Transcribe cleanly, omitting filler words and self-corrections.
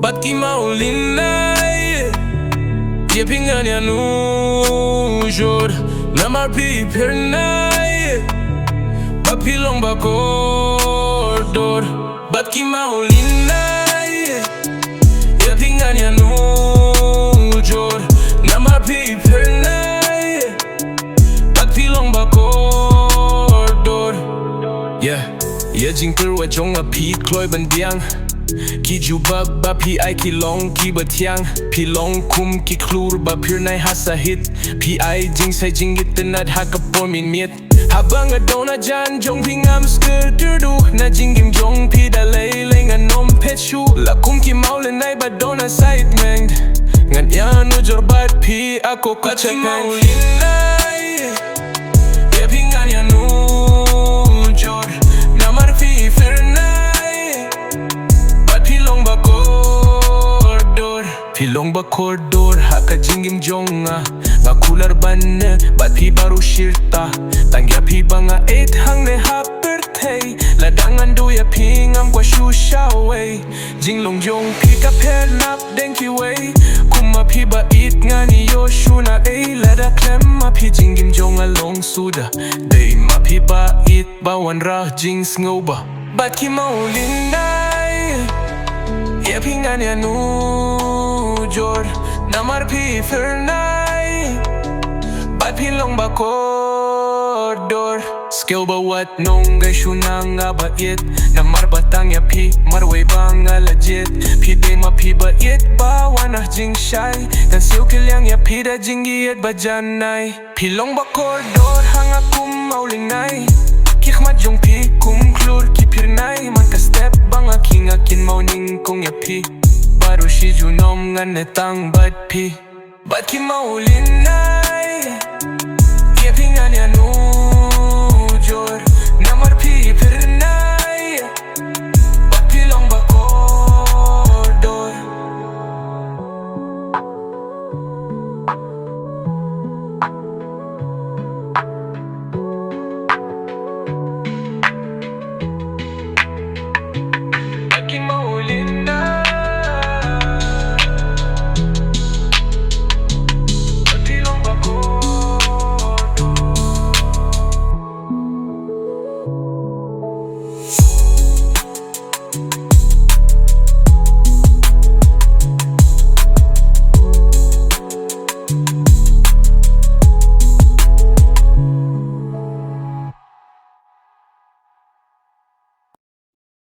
Bat ki Mawlynnai Dia pingan ya nujor Namar pi phyrnai Bat pilong ba kordor Bat ki Mawlynnai Dia pingan ya nujor Namar pi phyrnai Bat pilong ba kordor jing tyrwa jong kloi pdiang ki jubab ba long kiba thiang long kum ki khlur ba phyrnai sahit jingshai jing itynnad mynmiet Haba ngadona jan jong ngam na jong ngan nom pechu la kum ki Mawlynnai ba dona sahit mengd ngan nujor bat ako kacek Mawlynnai ya pingan ya nujor namar phyrnai bat pilong ba kordor haka jong nga khlur banne bat baru shirta tangya banga hang ne birthday ladangan do ya ngam kwa shusha way jinglong jong ka nap denki way kuma ba ngani yo shuna lada klem jong along suda day ba bawan ra jing ngoba bat ki Mawlynnai ya pingan ya nujor namar phyrnai bat pilong ba kordor skill ba wat nong gai shuna nga ba namar batang ya marway banga legit de ma ba bawan jingshai dan siu kilyang ya da jingiet ba janai pilong ba kordor hang akum Mawlynnai Kikmat jong kum khlur ki phyrnai man ka step banga kinga kin mauning kong ya baru shi junom ngan netang bat ki Mawlynnai